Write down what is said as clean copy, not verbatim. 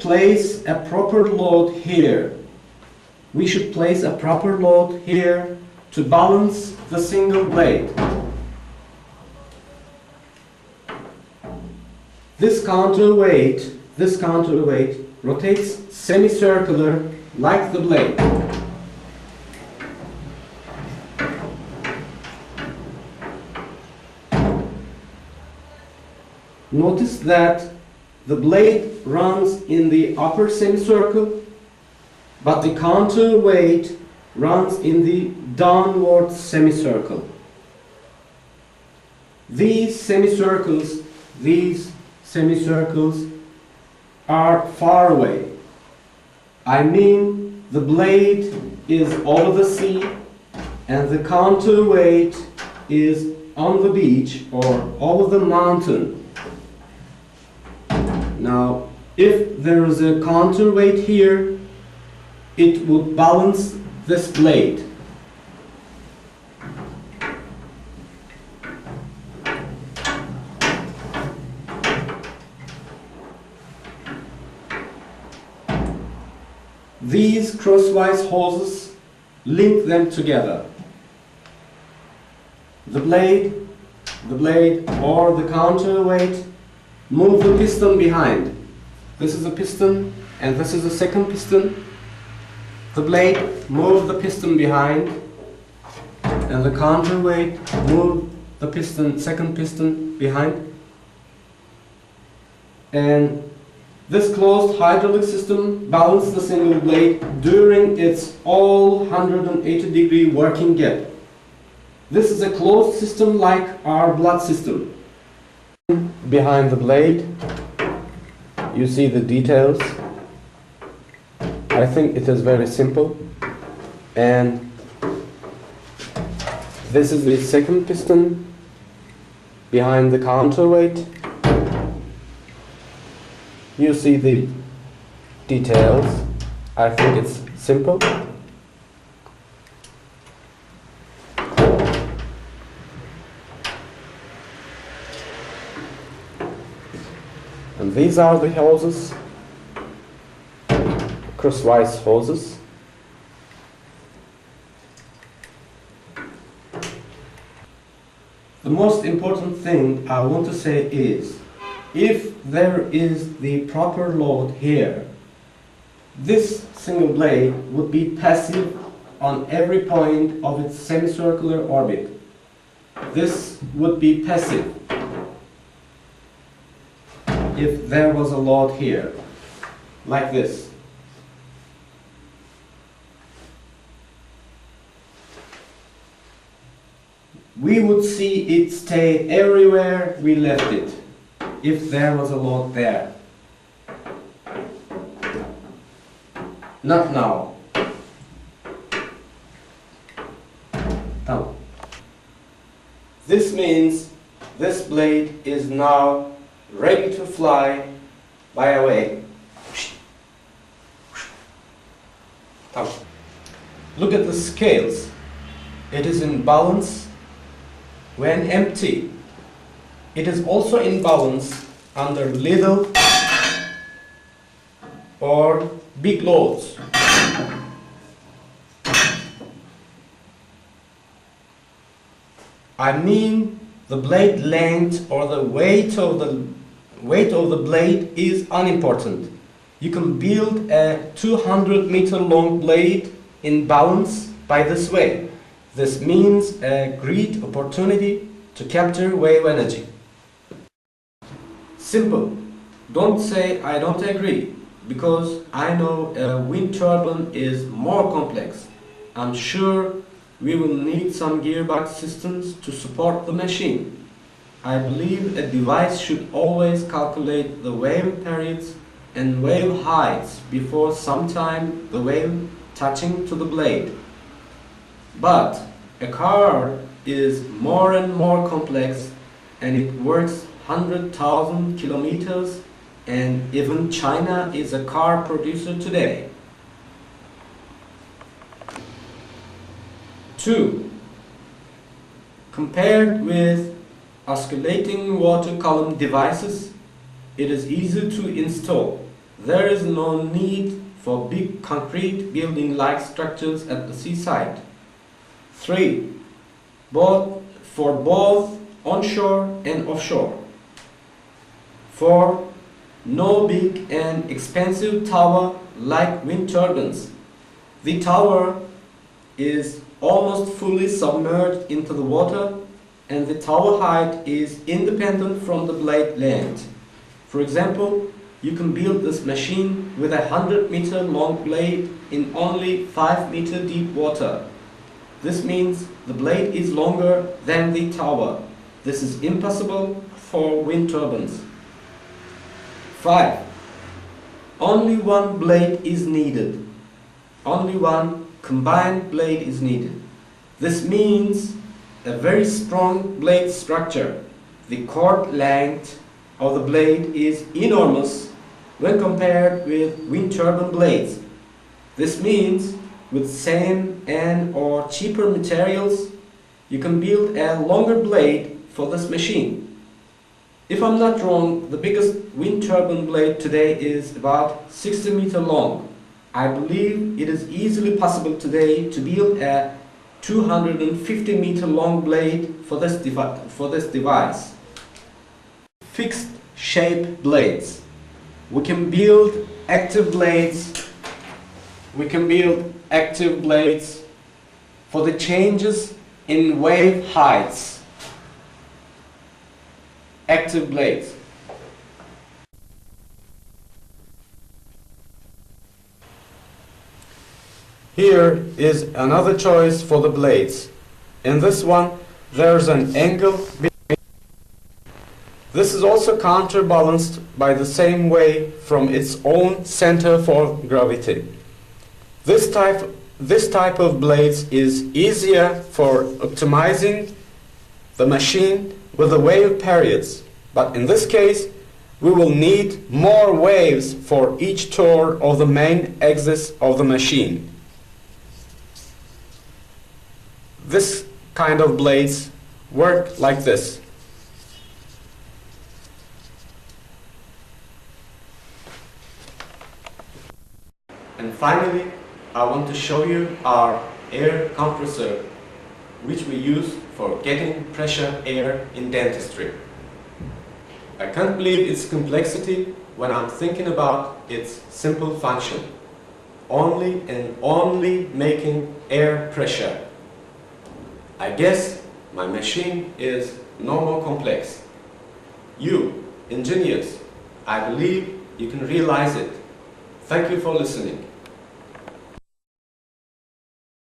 place a proper load here. We should place a proper load here to balance the single blade. This counterweight rotates semicircular like the blade. Notice that the blade runs in the upper semicircle, but the counterweight runs in the downward semicircle. These semicircles are far away. I mean, the blade is over the sea and the counterweight is on the beach or over the mountain. Now, if there is a counterweight here, it would balance this blade. These crosswise hoses link them together. The blade or the counterweight move the piston behind. This is a piston and this is the second piston. The blade moves the piston behind and the counterweight moves the second piston behind. And this closed hydraulic system balances the single blade during its all 180-degree working gap. This is a closed system like our blood system. Behind the blade, you see the details. I think it is very simple. And this is the second piston behind the counterweight. You see the details. I think it's simple. And these are the hoses, crosswise hoses. The most important thing I want to say is, if there is the proper load here, this single blade would be passive on every point of its semicircular orbit. This would be passive if there was a load here, like this. We would see it stay everywhere we left it, if there was a load there. Not now. Now. This means this blade is now ready to fly by a way. Look at the scales. It is in balance when empty. It is also in balance under little or big loads. I mean, the blade length or the weight of the blade is unimportant. You can build a 200-meter long blade in balance by this way. This means a great opportunity to capture wave energy. Simple. Don't say I don't agree, because I know a wind turbine is more complex. I'm sure we will need some gearbox systems to support the machine. I believe a device should always calculate the wave periods and wave heights before sometime the wave touching to the blade. But a car is more and more complex, and it works 100,000 kilometers, and even China is a car producer today. 2. Compared with oscillating water column devices, it is easy to install. There is no need for big concrete building-like structures at the seaside. 3. For both onshore and offshore. 4. No big and expensive tower like wind turbines. The tower is almost fully submerged into the water, and the tower height is independent from the blade length. For example, you can build this machine with a 100-meter long blade in only 5-meter deep water. This means the blade is longer than the tower. This is impossible for wind turbines. 5. Only one blade is needed. Only one combined blade is needed. This means a very strong blade structure. The chord length of the blade is enormous when compared with wind turbine blades. This means with same and/or cheaper materials, you can build a longer blade for this machine. If I'm not wrong, the biggest wind turbine blade today is about 60 meters long. I believe it is easily possible today to build a 250 meter long blade for this device. Fixed shape blades. We can build active blades. We can build active blades for the changes in wave heights. Active blades. Here is another choice for the blades. In this one, there's an angle. This is also counterbalanced by the same way from its own center for gravity. This type of blades is easier for optimizing the machine with the wave periods, but in this case, we will need more waves for each tour of the main axis of the machine. This kind of blades work like this. And finally, I want to show you our air compressor, which we use for getting pressure air in dentistry. I can't believe its complexity when I'm thinking about its simple function. Only and only making air pressure. I guess my machine is no more complex. You, engineers, I believe you can realize it. Thank you for listening.